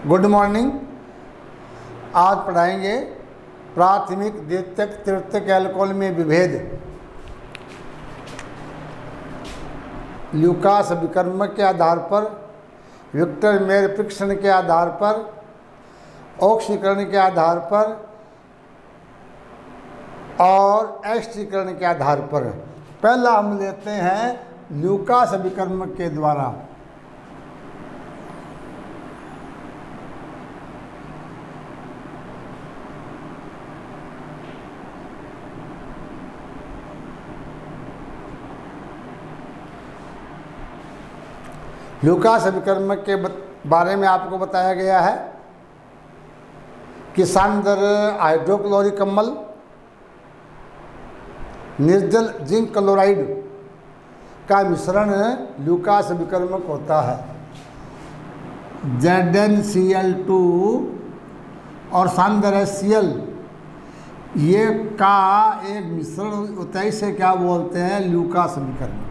Good morning. आज पढ़ाएंगे प्राथमिक द्वितीयक तृतीयक एल्कोहल में विभेद। ल्यूकास अभिकर्मक के आधार पर, विक्टर मेयर परीक्षण के आधार पर, ऑक्सीकरण के आधार पर और एक्सटीकरण के आधार पर। पहला हम लेते हैं ल्यूकास अभिकर्मक के द्वारा। ल्यूकास अभिकर्मक के बारे में आपको बताया गया है कि सांद्र हाइड्रोक्लोरिक अम्ल निर्जल जिंक क्लोराइड का मिश्रण ल्यूकास अभिकर्मक होता है। ZnCl2 और सांद्र HCl ये का एक मिश्रण होता है, इसे क्या बोलते हैं? ल्यूकास अभिकर्मक।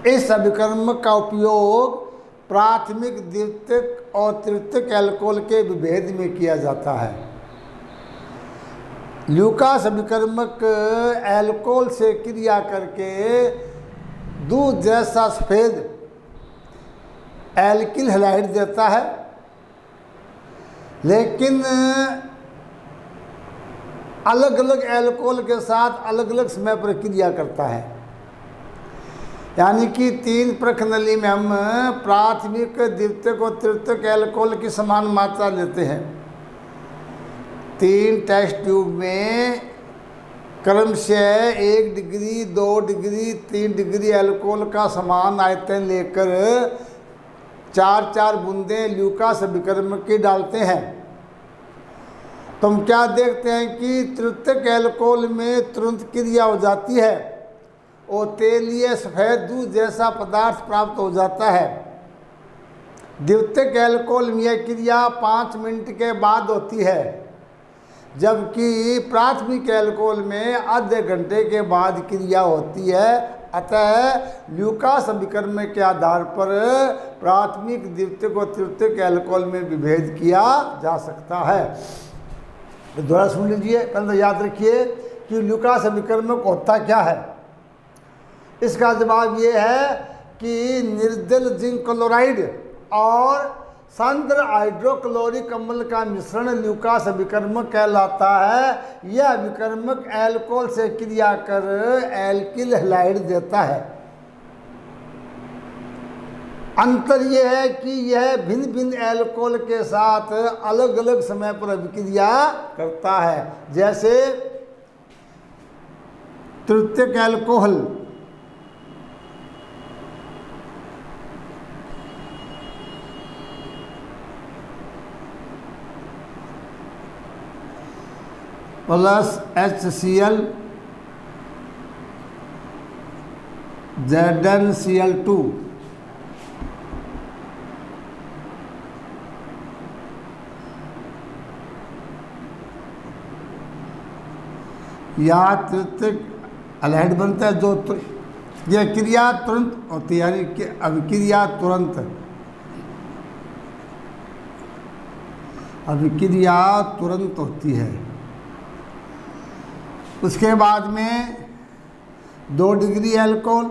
इस अभिकर्मक का उपयोग प्राथमिक द्वितीयक और तृतीयक एल्कोहल के विभेद में किया जाता है। ल्यूकास अभिकर्मक एल्कोहल से क्रिया करके दूध जैसा सफ़ेद एल्किल हैलाइड देता है, लेकिन अलग अलग एल्कोहल के साथ अलग अलग समय पर क्रिया करता है। यानी कि 3 प्रखनली में हम प्राथमिक द्वितीयक और तृतीयक एल्कोहल की समान मात्रा लेते हैं। 3 टेस्ट ट्यूब में क्रमशः 1 डिग्री, 2 डिग्री, 3 डिग्री एल्कोहल का समान आयतन लेकर 4-4 बूंदें ल्यूकास अभिकर्मक की डालते हैं। तो हम क्या देखते हैं कि तृतीयक एल्कोहल में तुरंत क्रिया हो जाती है और तेलीय सफ़ेद दूध जैसा पदार्थ प्राप्त हो जाता है। द्वितीयक एल्कोहल में यह क्रिया 5 मिनट के बाद होती है, जबकि प्राथमिक एल्कोहल में आधे घंटे के बाद क्रिया होती है। अतः ल्यूकास अभिकर्मक के आधार पर प्राथमिक द्वितीयक और तृतीयक एल्कोहल में विभेद किया जा सकता है। तो दोबारा सुन लीजिए, पहले याद रखिए कि ल्यूकास अभिकर्मक होता क्या है। इसका जवाब ये है कि निर्जल जिंक क्लोराइड और सांद्र हाइड्रोक्लोरिक अम्ल का मिश्रण ल्यूकास अभिकर्मक कहलाता है। यह अभिकर्मक एल्कोहल से क्रिया कर एल्किल हैलाइड देता है। अंतर यह है कि यह भिन्न भिन्न एल्कोहल के साथ अलग अलग समय पर अभिक्रिया करता है। जैसे तृतीयक एल्कोहल प्लस HCl ZnCl2 या तृतीयक हैलाइड बनता है। जो यह क्रिया तुरंत होती है, यानी कि अभिक्रिया तुरंत होती है। उसके बाद में 2 डिग्री एल्कोहल,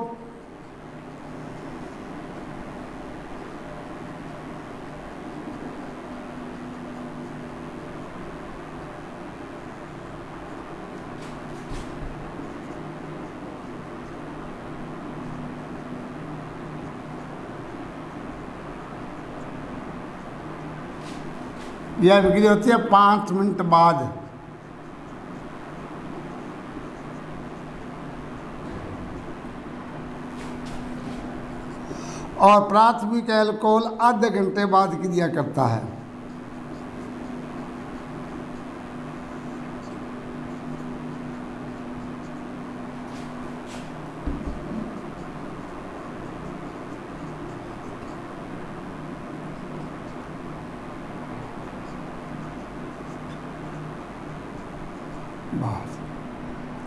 यह बिक्री होती है 5 मिनट बाद। और प्राथमिक एल्कोहल आधे घंटे बाद क्रिया करता है।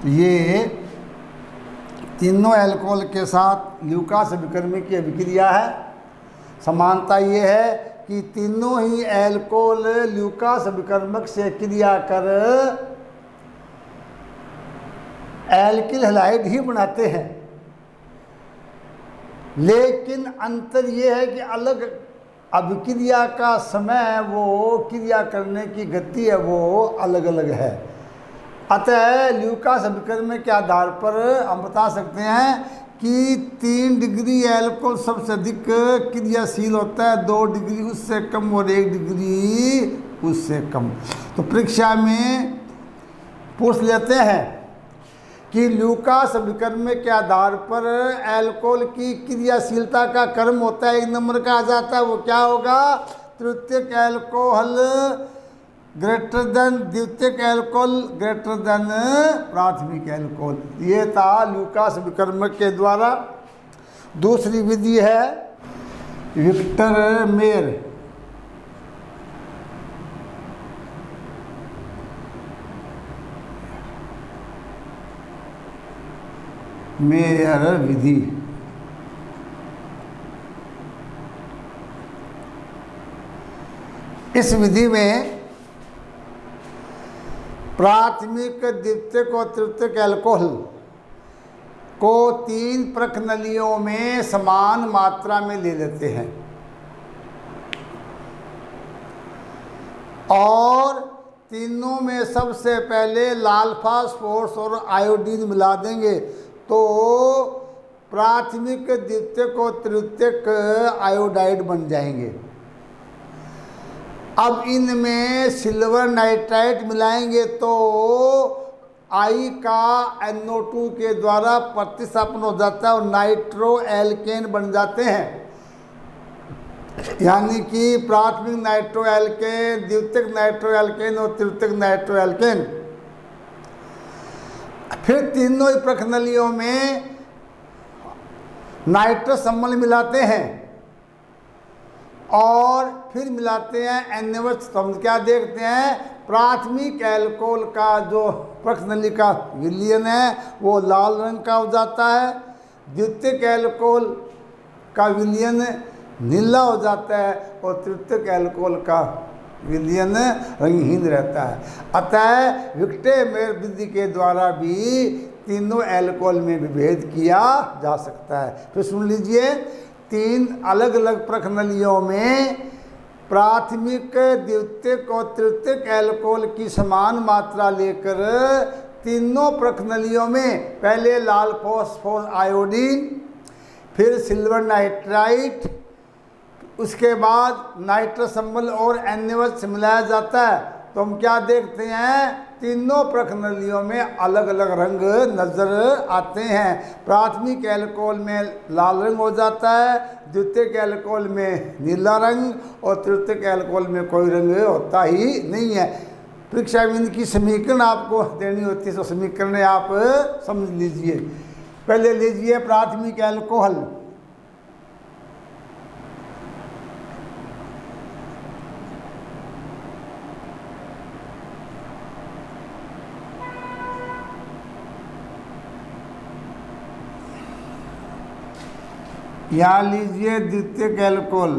ये तीनों एल्कोहल के साथ ल्यूकास अभिकर्मक की अभिक्रिया है। समानता ये है कि तीनों ही एल्कोहल ल्यूकास अभिकर्मक से क्रिया कर एल्किल हैलाइड ही बनाते हैं, लेकिन अंतर ये है कि अलग अभिक्रिया का समय, वो क्रिया करने की गति है, वो अलग अलग है। अतः ल्यूकास अभिकर्मक के आधार पर हम बता सकते हैं कि 3 डिग्री एल्कोहल सबसे अधिक क्रियाशील होता है, 2 डिग्री उससे कम और 1 डिग्री उससे कम। तो परीक्षा में पूछ लेते हैं कि ल्यूकास अभिकर्मक के आधार पर एल्कोहल की क्रियाशीलता का क्रम होता है, 1 नंबर का आ जाता है, वो क्या होगा? तृतीयक एल्कोहल ग्रेटर देन द्वितीयक एल्कोहल ग्रेटर देन प्राथमिक एल्कोहल। ये था ल्यूकास अभिकर्मक के द्वारा। दूसरी विधि है विक्टर मेयर। मेयर विधि। इस विधि में प्राथमिक, द्वितीयक और तृतीयक एल्कोहल को 3 प्रखनलियों में समान मात्रा में ले लेते हैं और तीनों में सबसे पहले लाल फास्फोरस और आयोडीन मिला देंगे, तो प्राथमिक, द्वितीयक और तृतीयक आयोडाइड बन जाएंगे। अब इनमें सिल्वर नाइट्राइट मिलाएंगे तो आई का NO2 के द्वारा प्रतिस्थापन हो जाता है और नाइट्रो एल्केन बन जाते हैं। यानी कि प्राथमिक नाइट्रो एल्केन, द्वितीयक नाइट्रो एल्केन और तृतीयक नाइट्रो एल्केन। फिर तीनों ही प्रखनलियों में नाइट्रस अम्ल मिलाते हैं और फिर मिलाते हैं NaOH। तो हम क्या देखते हैं? प्राथमिक एल्कोहल का जो प्रखनली का विलयन है वो लाल रंग का हो जाता है, द्वितीयक एल्कोहल का विलयन नीला हो जाता है और तृतीयक एल्कोहल का विलयन रंगहीन रहता है। अतः विक्टर मेयर विधि के द्वारा भी तीनों एल्कोहल में विभेद किया जा सकता है। फिर सुन लीजिए, 3 अलग अलग प्रखनलियों में प्राथमिक, द्वितीयक और तृतीयक एल्कोहल की समान मात्रा लेकर तीनों प्रखनलियों में पहले लाल फास्फोरस आयोडीन, फिर सिल्वर नाइट्राइट, उसके बाद नाइट्रस अम्ल और NaOH मिलाया जाता है। तो हम क्या देखते हैं? तीनों प्रखनलियों में अलग अलग रंग नज़र आते हैं। प्राथमिक एल्कोहल में लाल रंग हो जाता है, द्वितीयक एल्कोहल में नीला रंग और तृतीयक एल्कोहल में कोई रंग होता ही नहीं है। परीक्षा में इनकी समीकरण आपको देनी होती है, तो समीकरण आप समझ लीजिए। पहले लीजिए प्राथमिक एल्कोहल। यहाँ लीजिए द्वितीयक एल्कोहल।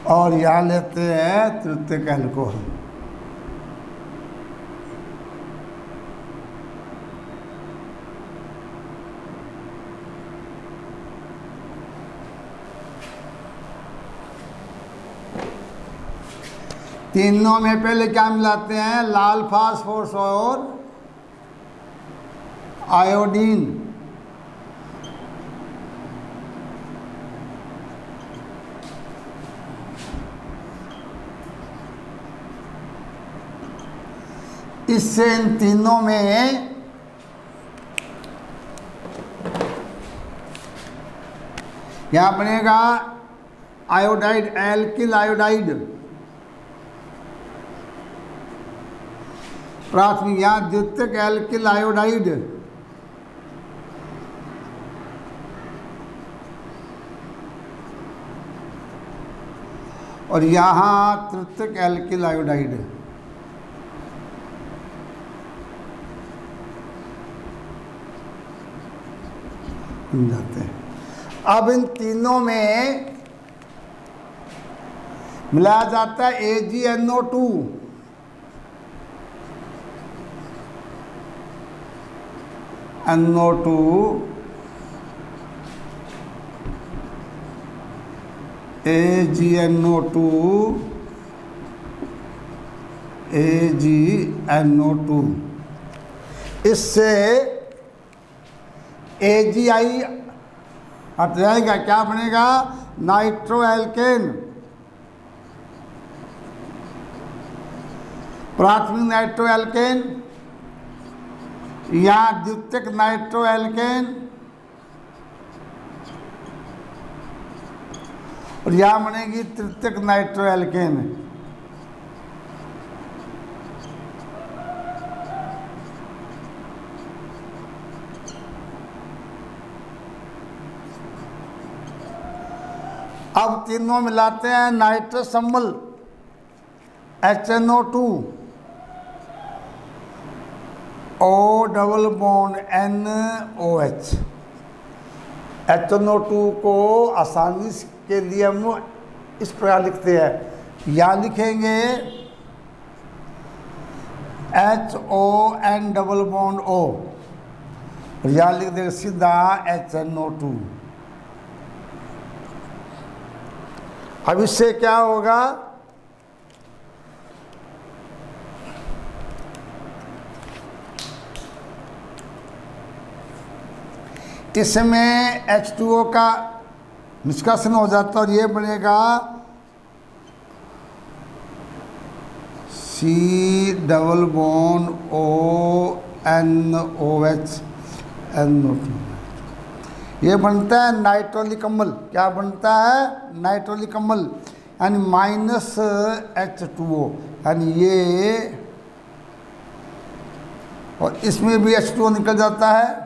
और यहाँ लेते हैं तृतीयक एल्कोहल। तीनों में पहले क्या मिलाते हैं? लाल फास्फोरस और आयोडीन। इससे इन तीनों में यहाँ बनेगा आयोडाइड, एल्किल आयोडाइड। प्राथमिक, यहाँ द्वितीयक एल्किल आयोडाइड और यहाँ तृतीयक एल्किल आयोडाइड बन जाते हैं। अब इन तीनों में मिलाया जाता है AgNO2, NO2 AgNO2 AgNO2, इससे AgI हट जाएगा। क्या बनेगा? नाइट्रो एल्केन, प्राथमिक नाइट्रो एल्केन या द्वितीयक नाइट्रो एल्केन, और यहाँ बनेगी तृतीयक नाइट्रो एल्केन। अब तीनों मिलाते हैं नाइट्रस अम्ल HNO2 O double bond NOH। HNO2 को आसानी के लिए हम इस प्रकार लिखते हैं, यहाँ लिखेंगे HON डबल बॉन्ड O, और यहाँ लिख देंगे सीधा HNO2। अब इससे क्या होगा? इसमें H2O का निष्कासन हो जाता है और ये बनेगा C double bond ONOH NO2। ये बनता है नाइट्रोलिक अम्ल। क्या बनता है? नाइट्रोलिक अम्ल, यानी माइनस H2O, यानी ये, और इसमें भी H2O निकल जाता है।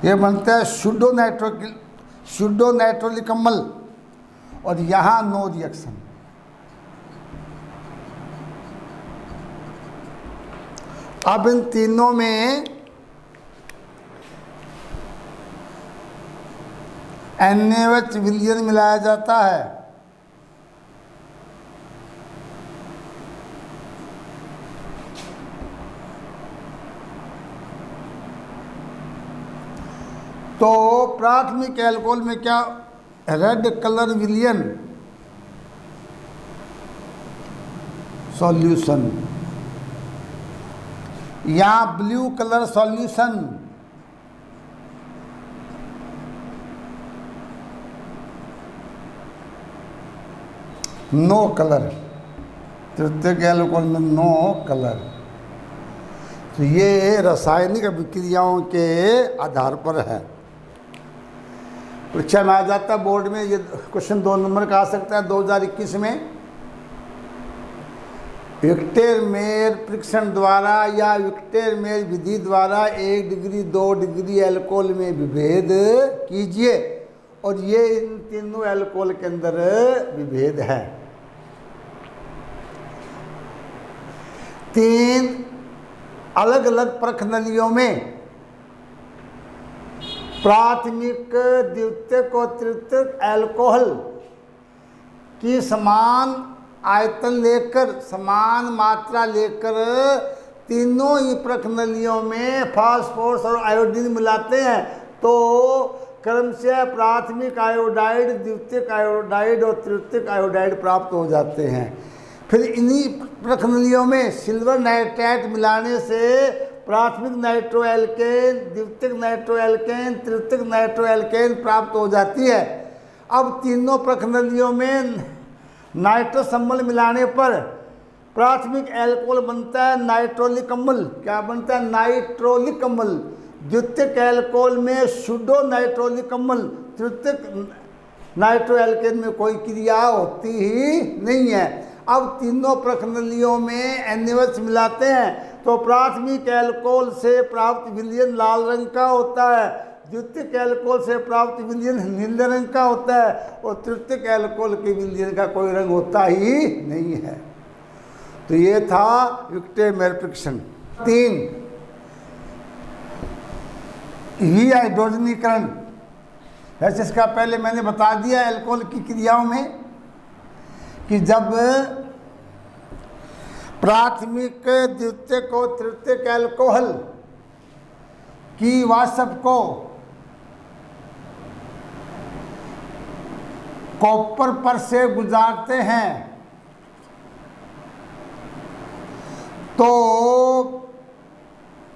ये बनता है शुडो नाइट्रोलिक अम्ल, और यहाँ नो रिएक्शन। अब इन तीनों में NaOH विलयन मिलाया जाता है। तो प्राथमिक एल्कोहल में क्या? रेड कलर विलयन सॉल्यूशन या blue colour solution, no colour. तृतीयक एल्कोहल में नो कलर। तो ये रासायनिक अभिक्रियाओं के आधार पर है। परीक्षा में आ जाता है, बोर्ड में ये क्वेश्चन 2 नंबर का आ सकता है 2021 में। विक्टेरमेयर परीक्षण द्वारा या विक्टेरमेयर विधि द्वारा 1 डिग्री 2 डिग्री एल्कोहल में विभेद कीजिए, और ये इन तीनों एल्कोहल के अंदर विभेद है। 3 अलग अलग परख नलियों में प्राथमिक, द्वितीयक और तृतीयक एल्कोहल की समान आयतन लेकर, समान मात्रा लेकर तीनों ही परख नलियों में फास्फोरस और आयोडीन मिलाते हैं, तो क्रमशः प्राथमिक आयोडाइड, द्वितीयक आयोडाइड और तृतीयक आयोडाइड प्राप्त हो जाते हैं। फिर इन्हीं परख नलियों में सिल्वर नाइट्राइट मिलाने से प्राथमिक नाइट्रो एल्केन, द्वितीयक नाइट्रो एल्केन, तृतीयक नाइट्रो एल्केन प्राप्त हो जाती है। अब तीनों परख नलियों में नाइट्रस अम्ल मिलाने पर प्राथमिक एल्कोहल बनता है नाइट्रोलिक अम्ल। क्या बनता है? नाइट्रोलिक अम्ल। द्वितीयक एल्कोहल में सुडो नाइट्रोलिक अम्ल, तृतीयक नाइट्रो एल्केन में कोई क्रिया होती ही नहीं है। अब तीनों प्रखंडलियों में NaOH मिलाते हैं तो प्राथमिक एल्कोहल से प्राप्त विलयन लाल रंग का होता है, द्वितीयक एल्कोहल से प्राप्त विलयन नीले रंग का होता है और तृतीयक एल्कोहल के विलयन का कोई रंग होता ही नहीं है। तो ये था विक्टेमर परीक्षण। 3 हाइड्रोजनीकरण। वैसे इसका पहले मैंने बता दिया एल्कोहल की क्रियाओं में कि जब प्राथमिक द्वितीयक और तृतीयक एल्कोहल की वाष्प को कॉपर पर से गुजारते हैं तो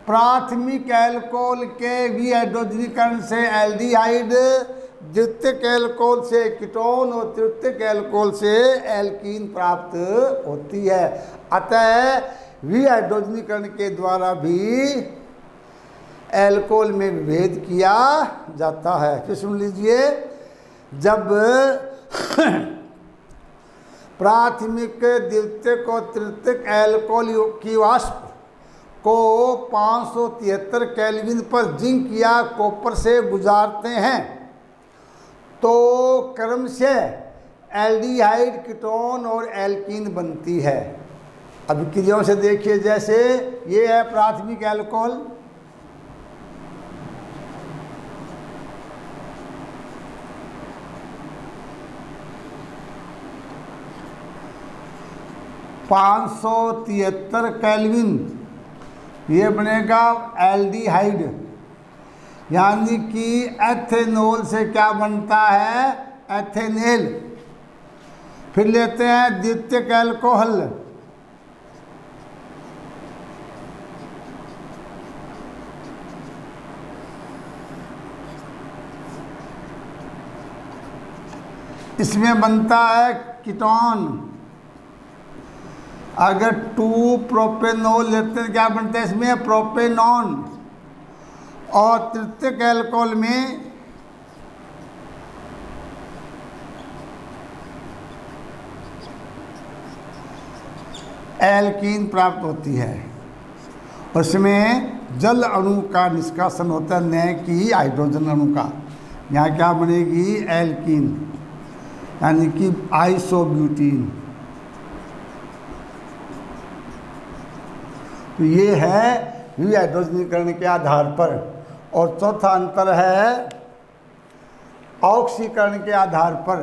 प्राथमिक एल्कोहल के विहाइड्रोजनीकरण से एल्डिहाइड, द्वितीयक एल्कोहल से कीटोन और तृतीयक एल्कोहल से एल्कीन प्राप्त होती है। अतः विहाइड्रोजनीकरण के द्वारा भी एल्कोहल में विभेद किया जाता है। फिर सुन लीजिए, जब प्राथमिक द्वितीयक और तृतीयक एल्कोहल की वाष्प को 573 केल्विन पर जिंक या कॉपर से गुजारते हैं तो क्रमशः एल्डिहाइड, कीटोन और एल्कीन बनती है। अब क्रियाओं से देखिए, जैसे ये है प्राथमिक एल्कोहल, (573 केल्विन), ये बनेगा एल्डिहाइड, यानी कि एथेनॉल से क्या बनता है, एथेनेल। फिर लेते हैं द्वितीयक एल्कोहल, इसमें बनता है कीटोन। अगर 2 प्रोपेनॉल लेते हैं क्या बनता है इसमें, प्रोपेनॉन। और तृतीयक एल्कोहल में एल्कीन प्राप्त होती है। उसमें जल अणु का निष्कासन होता है, न कि हाइड्रोजन अणु का। यहाँ क्या बनेगी, एल्कीन, यानी कि आइसोब्यूटीन। तो ये है विहाइड्रोजनीकरण के आधार पर। और चौथा अंतर है ऑक्सीकरण के आधार पर।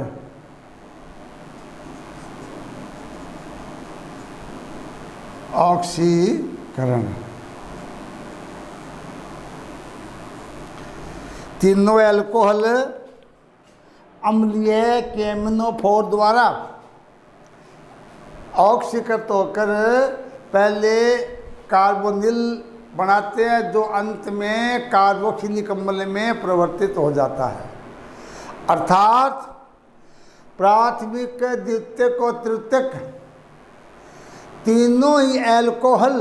ऑक्सीकरण, तीनों एल्कोहल अम्लीय केमिनोफोर द्वारा ऑक्सीकृत होकर पहले कार्बोनिल बनाते हैं जो अंत में कार्बोक्सिलिक अम्ल में परिवर्तित हो जाता है। अर्थात प्राथमिक, द्वितीयक और तृतीयक तीनों ही एल्कोहल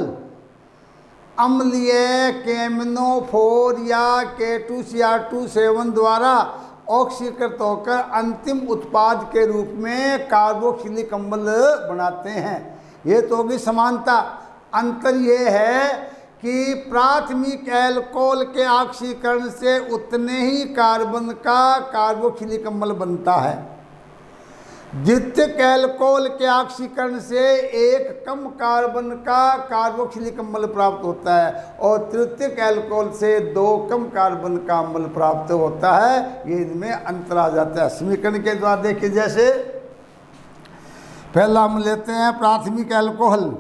अम्लीय केमिनोफोर या K2CR2 द्वारा ऑक्सीकृत होकर अंतिम उत्पाद के रूप में कार्बोक्सिलिक अम्ल बनाते हैं। ये तो होगी समानता। अंतर ये है कि प्राथमिक एल्कोहल के ऑक्सीकरण से उतने ही कार्बन का कार्बोक्सिलिक अम्ल बनता है, द्वितीयक एल्कोहल के ऑक्सीकरण से एक कम कार्बन का कार्बोक्सिलिक अम्ल प्राप्त होता है और तृतीयक एल्कोहल से 2 कम कार्बन का अम्ल प्राप्त होता है। ये इनमें अंतर आ जाता है समीकरण के द्वारा। देखिए, जैसे पहला हम लेते हैं प्राथमिक एल्कोहल,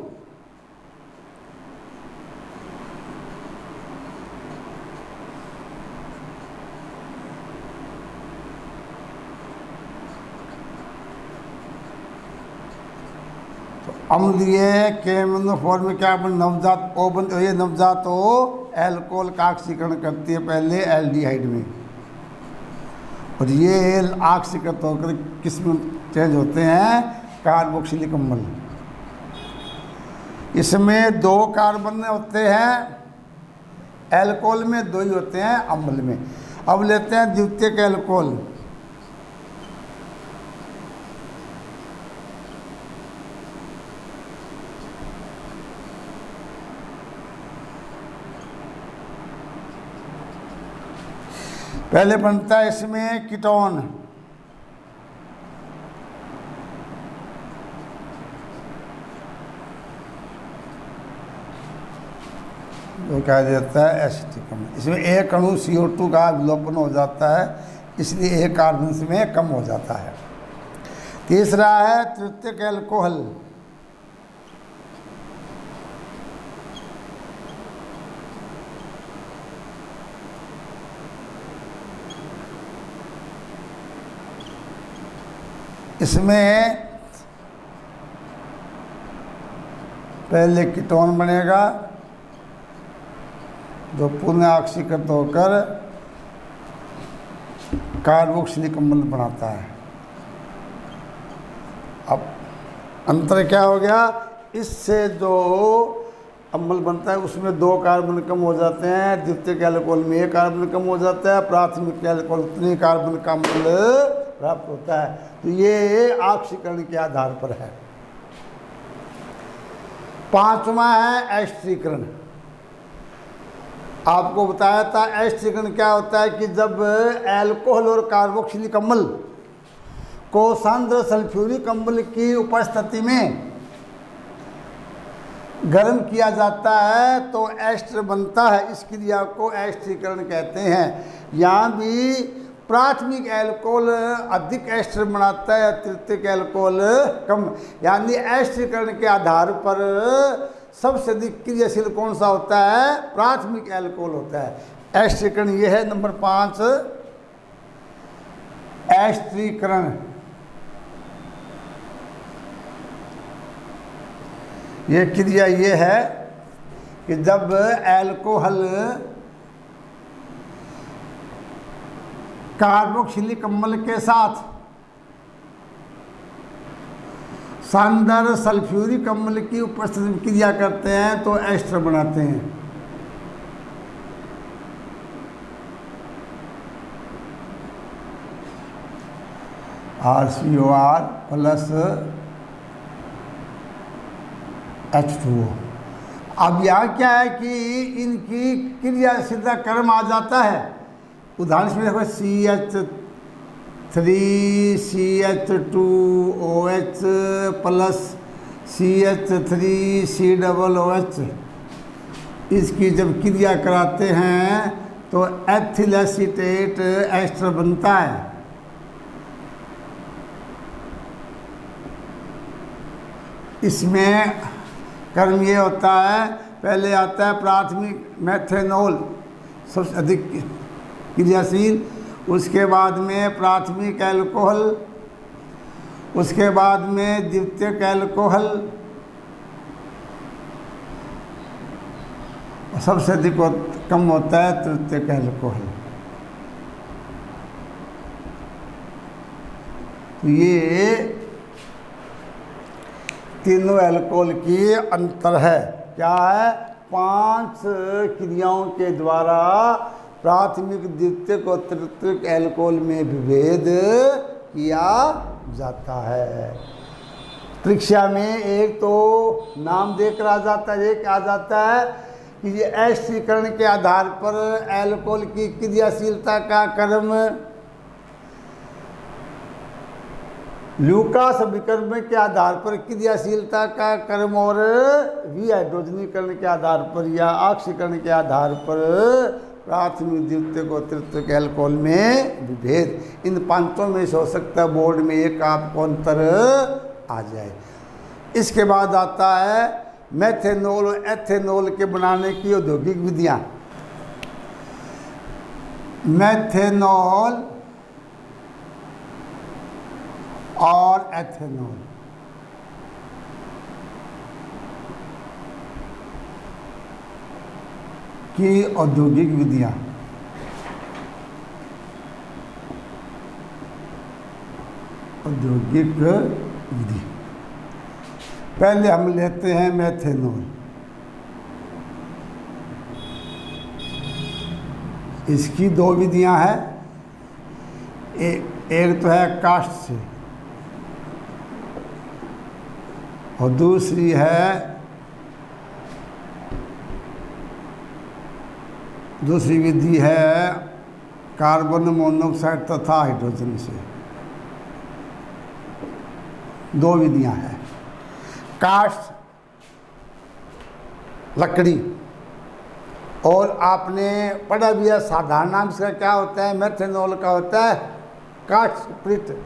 अम्लीय केमिनोफोर में क्या बन, नवजात ओ बन, ये नवजात ओ एल्कोहल का ऑक्सीकरण करती है पहले एल्डिहाइड में, और ये ऑक्सीकृत होकर किस में चेंज होते हैं, कार्बोक्सिलिक अम्ल। इसमें 2 कार्बन होते हैं एल्कोहल में, 2 ही होते हैं अम्ल में। अब लेते हैं द्वितीयक एल्कोहल, पहले बनता है इसमें कीटोन, जो कहा जाता है एसिटिक अम्ल। इसमें एक अणु CO2 का विलोपन हो जाता है, इसलिए एक कार्बन इसमें कम हो जाता है। तीसरा है तृतीयक एल्कोहल। इसमें पहले कीटोन बनेगा जो पुनः ऑक्सीकृत होकर कार्बोक्सिलिक अम्ल बनाता है। अब अंतर क्या हो गया, इससे जो अम्ल बनता है उसमें 2 कार्बन कम हो जाते हैं, द्वितीयक एल्कोहल में 1 कार्बन कम हो जाता है, प्राथमिक एल्कोहल उतनी कार्बन का अम्ल प्राप्त होता है। तो ये ऑक्सीकरण के आधार पर है। पांचवा है एस्टरीकरण। आपको बताया था एस्टरीकरण क्या होता है कि जब एल्कोहल और कार्बोक्सिलिक अम्ल को सांद्र सल्फ्यूरिक अम्ल की उपस्थिति में गर्म किया जाता है तो एस्टर बनता है। इस क्रिया को एस्टरीकरण कहते हैं। यहाँ भी प्राथमिक एल्कोहल अधिक एस्टर बनाता है, तृतीयक एल्कोहल कम। यानी एस्टरीकरण के आधार पर सबसे अधिक क्रियाशील कौन सा होता है, प्राथमिक एल्कोहल होता है। एस्टरीकरण ये है नंबर 5, एस्टरीकरण। ये क्रिया ये है कि जब एल्कोहल कार्बोक्सिलिक अम्ल के साथ सांद्र सल्फ्यूरिक अम्ल की उपस्थिति में क्रिया करते हैं तो एस्टर बनाते हैं। RCOR plus H2O। अब यहाँ क्या है कि इनकी क्रियाशीलता क्रम आ जाता है। उदाहरण में देखो CH3CH2OH प्लस CH3COOH। इसकी जब क्रिया कराते हैं तो एथिल एसीटेट एस्टर बनता है। इसमें कर्म ये होता है, पहले आता है प्राथमिक मेथेनॉल सबसे अधिक क्रियाशील, उसके बाद में प्राथमिक एल्कोहल, उसके बाद में द्वितीयक एल्कोहल, सबसे अधिक कम होता है तृतीयक एल्कोहल। तो ये तीनों एल्कोहल की अंतर है। क्या है, 5 क्रियाओं के द्वारा प्राथमिक द्वितीयक और तृतीयक एल्कोहल में विभेद किया जाता है। परीक्षा में एक तो नाम देकर आ जाता है, एक आ जाता है कि ये एस्टरीकरण के आधार पर एल्कोहल की क्रियाशीलता का क्रम, ल्यूकास विकर्ण के आधार पर क्रियाशीलता का क्रम और विहाइड्रोजनीकरण के आधार पर या ऑक्सीकरण के आधार पर प्राथमिक द्वितीयक और तृतीयक एल्कोहल में विभेद। इन 5 में से हो सकता है बोर्ड में एक आपको अंतर आ जाए। इसके बाद आता है मेथेनॉल और एथेनॉल के बनाने की औद्योगिक विधियाँ। मेथेनॉल और एथेनॉल की औद्योगिक विधियाँ। औद्योगिक विधि, पहले हम लेते हैं मेथेनॉल। इसकी 2 विधियाँ हैं, एक तो है कास्ट से और दूसरी विधि है कार्बन मोनोऑक्साइड तथा हाइड्रोजन से। दो विधियां हैं। काष्ठ लकड़ी, और आपने पढ़ा भी है, साधारण नाम इसका क्या होता है, मेथेनॉल का होता है काष्ठ स्प्रिट।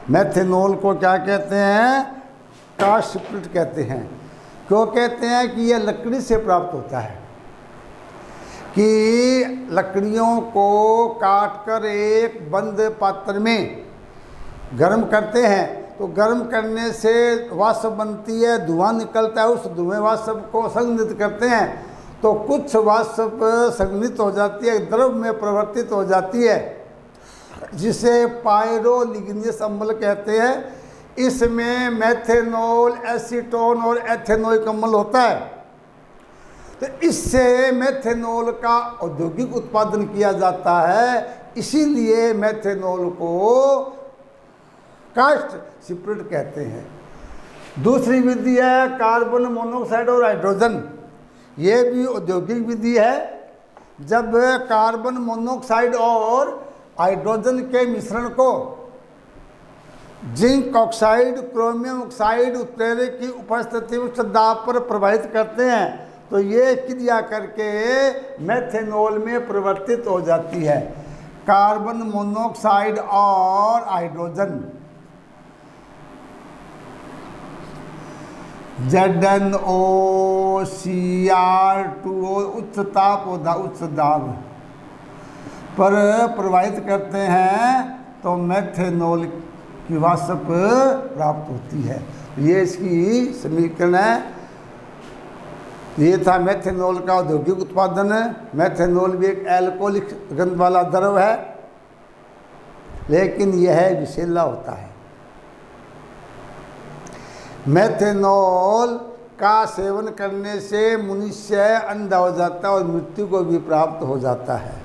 मेथेनॉल को क्या कहते हैं, काष्ठ स्प्रिट कहते हैं। क्यों कहते हैं कि यह लकड़ी से प्राप्त होता है, कि लकड़ियों को काटकर एक बंद पात्र में गर्म करते हैं, तो गर्म करने से वाष्प बनती है, धुआं निकलता है, उस धुएं वाष्प को संघनित करते हैं, तो कुछ वाष्प संघनित हो जाती है, द्रव में परिवर्तित हो जाती है, जिसे पायरोलिग्नियस अम्ल कहते हैं। इसमें मेथेनॉल, एसीटोन और एथेनोइक अम्ल होता है। तो इससे मेथेनॉल का औद्योगिक उत्पादन किया जाता है, इसीलिए मेथेनॉल को काष्ठ स्प्रिट कहते हैं। दूसरी विधि है कार्बन मोनोऑक्साइड और हाइड्रोजन। ये भी औद्योगिक विधि है। जब कार्बन मोनोऑक्साइड और हाइड्रोजन के मिश्रण को जिंक ऑक्साइड, क्रोमियम ऑक्साइड उत्प्रेरक की उपस्थिति में उच्च दाब पर प्रवाहित करते हैं, तो ये क्रिया करके मेथेनॉल में परिवर्तित हो जाती है। कार्बन मोनोऑक्साइड और हाइड्रोजन ZnOCr2 उच्च ताप और उच्च दाब पर प्रवाहित करते हैं, तो मेथेनॉल की वाष्प प्राप्त होती है। ये इसकी समीकरण है। ये था मेथेनॉल का औद्योगिक उत्पादन। मेथेनॉल भी एक एल्कोहलिक गंध वाला द्रव है, लेकिन यह विषैला होता है। मेथेनॉल का सेवन करने से मनुष्य अंधा हो जाता है और मृत्यु को भी प्राप्त हो जाता है।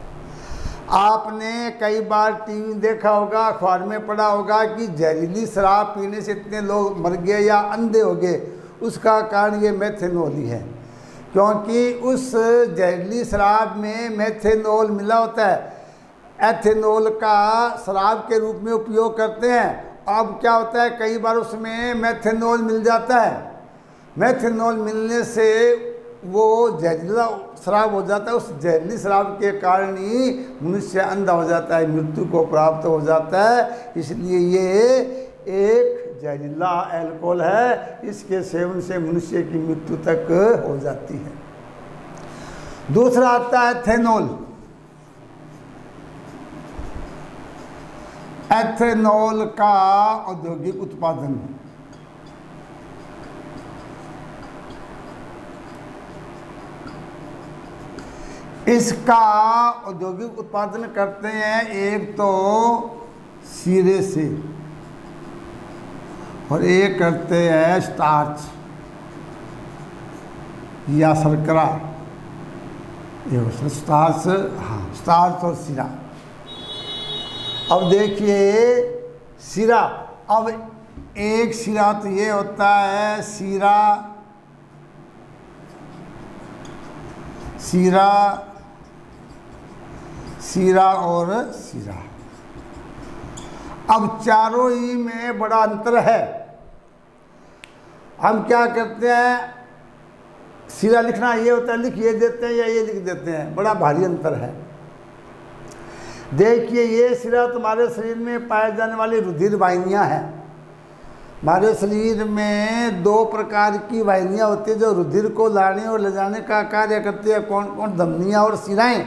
आपने कई बार टीवी देखा होगा, अखबार में पढ़ा होगा कि जहरीली शराब पीने से इतने लोग मर गए या अंधे हो गए। उसका कारण ये मेथेनॉल ही है, क्योंकि उस जहरीली शराब में मेथेनॉल मिला होता है। एथेनॉल का शराब के रूप में उपयोग करते हैं। अब क्या होता है, कई बार उसमें मेथेनॉल मिल जाता है। मेथेनॉल मिलने से वो जहरीला शराब हो जाता है। उस जहरीली शराब के कारण ही मनुष्य अंधा हो जाता है, मृत्यु को प्राप्त हो जाता है। इसलिए ये एक जहरीला अल्कोहल है। इसके सेवन से मनुष्य की मृत्यु तक हो जाती है। दूसरा आता है एथेनॉल। एथेनॉल का औद्योगिक उत्पादन। इसका औद्योगिक उत्पादन करते हैं एक तो शीरे से और एक करते हैं स्टार्च या शर्करा। ये स्टार्च, हाँ स्टार्च और शीरा। अब देखिए शीरा, अब एक शीरा तो ये होता है शीरा, शीरा, शीरा और शीरा। अब चारों ही में बड़ा अंतर है। हम क्या करते हैं, शीरा लिखना ये होता है, लिख ये देते हैं या ये लिख देते हैं, बड़ा भारी अंतर है। देखिए ये शीरा तुम्हारे शरीर में पाए जाने वाली रुधिर वाहिनियाँ हैं। हमारे शरीर में दो प्रकार की वाहिनियाँ होती है जो रुधिर को लाने और ले जाने का कार्य करती है। कौन कौन? धमनियाँ और शिराएँ।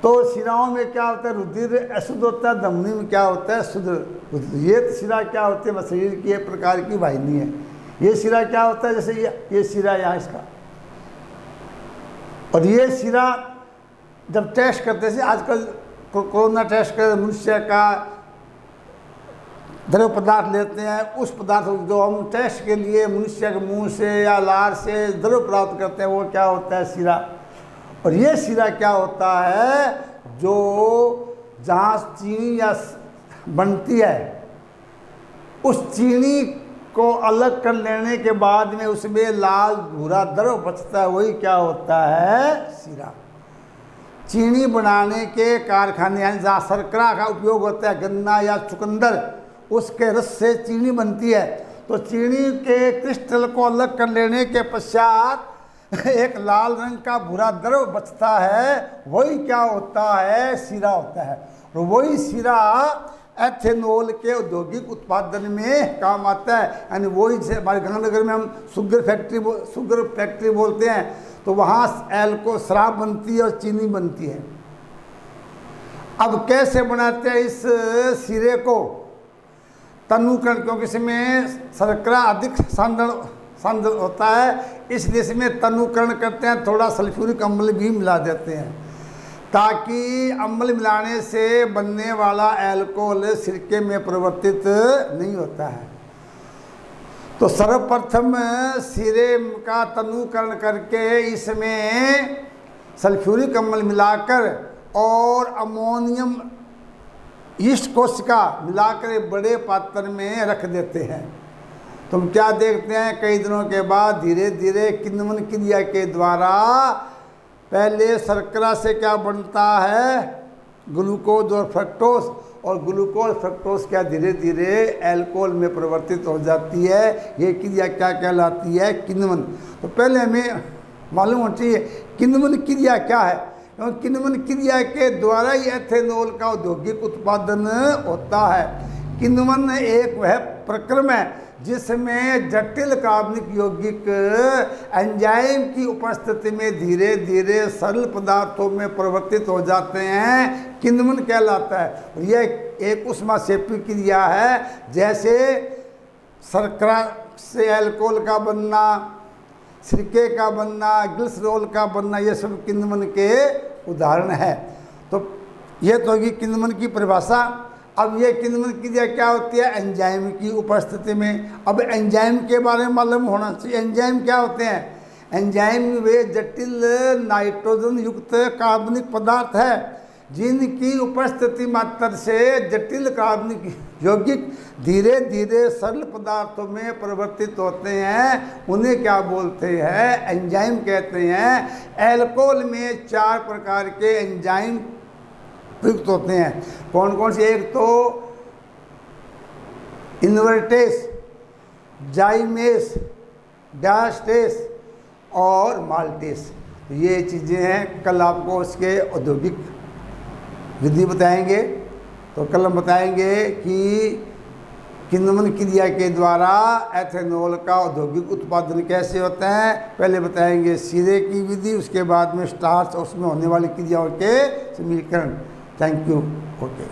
तो शिराओं में क्या होता है, रुधिर अशुद्ध होता है, धमनी में क्या होता है, शुद्ध। ये शिरा क्या होती है, शरीर की एक प्रकार की वाहिनी है। ये शिरा क्या होता है, जैसे ये शिरा यहाँ इसका, और ये शिरा जब टेस्ट करते हैं, आजकल कोरोना टेस्ट कर मनुष्य का द्रव पदार्थ लेते हैं, उस पदार्थ जो हम टेस्ट के लिए मनुष्य के मुंह से या लार से द्रव प्राप्त करते हैं, वो क्या होता है, शिरा। और ये शिरा क्या होता है, जो जहाँ चीनी या बनती है, उस चीनी को अलग कर लेने के बाद में उसमें लाल भूरा द्रव बचता है, वही क्या होता है, शिरा। चीनी बनाने के कारखाने, यानी जहाँ शर्करा का उपयोग होता है, गन्ना या चुकंदर, उसके रस से चीनी बनती है। तो चीनी के क्रिस्टल को अलग कर लेने के पश्चात एक लाल रंग का भूरा द्रव बचता है, वही क्या होता है, सीरा होता है। और वही सीरा एथेनॉल के औद्योगिक उत्पादन में काम आता है। यानी वही से हमारे गंगानगर में हम शुगर फैक्ट्री बोलते हैं, तो वहाँ शराब बनती है और चीनी बनती है। अब कैसे बनाते हैं इस सीरे को? तनुकरण, क्योंकि इसमें शर्करा अधिक सांद्र होता है, इसलिए इसमें तनुकरण करते हैं, थोड़ा सल्फ्यूरिक अम्ल भी मिला देते हैं, ताकि अम्ल मिलाने से बनने वाला अल्कोहल सिरके में परिवर्तित नहीं होता है। तो सर्वप्रथम सिरे का तनुकरण करके इसमें सल्फ्यूरिक अम्ल मिलाकर और अमोनियम ईस्ट कोशिका मिलाकर एक बड़े पात्र में रख देते हैं। तुम क्या देखते हैं, कई दिनों के बाद धीरे धीरे किण्वन क्रिया के द्वारा पहले शर्करा से क्या बनता है, ग्लूकोज और फ्रक्टोज, और ग्लूकोज फ्रक्टोज क्या धीरे धीरे अल्कोहल में परिवर्तित हो जाती है। ये क्रिया क्या कहलाती है, किण्वन। तो पहले हमें मालूम होना चाहिए किण्वन क्रिया क्या है, क्योंकि किण्वन क्रिया के द्वारा ही एथेनॉल का औद्योगिक उत्पादन होता है। किण्वन एक वह प्रक्रम है जिसमें जटिल कार्बनिक यौगिक एंजाइम की उपस्थिति में धीरे धीरे सरल पदार्थों में परिवर्तित हो जाते हैं, किण्वन कहलाता है। यह एक ऊष्माक्षेपी क्रिया है, जैसे शर्करा से अल्कोहल का बनना, सिरके का बनना, ग्लिसरॉल का बनना, ये सब किण्वन के उदाहरण है। तो ये तो होगी किण्वन की परिभाषा। अब ये किण्वन क्रिया क्या होती है, एंजाइम की उपस्थिति में। अब एंजाइम के बारे में मालूम होना चाहिए। एंजाइम क्या होते हैं? एंजाइम वे जटिल नाइट्रोजन युक्त कार्बनिक पदार्थ है जिनकी उपस्थिति मात्र से जटिल कार्बनिक यौगिक धीरे धीरे सरल पदार्थों में परिवर्तित होते हैं। उन्हें क्या बोलते हैं, एंजाइम कहते हैं। अल्कोहल में 4 प्रकार के एंजाइम प्रयुक्त होते हैं। कौन कौन से? एक तो इन्वर्टेस, जाइमेस, डायस्टेस और माल्टेस। ये चीज़ें हैं। कल आपको उसके औद्योगिक विधि बताएंगे। तो कल हम बताएंगे कि किण्वन क्रिया के द्वारा एथेनॉल का औद्योगिक उत्पादन कैसे होता है। पहले बताएंगे सीरे की विधि, उसके बाद में स्टार्च और उसमें होने वाली क्रियाओं के समीकरण। Thank you. ओके।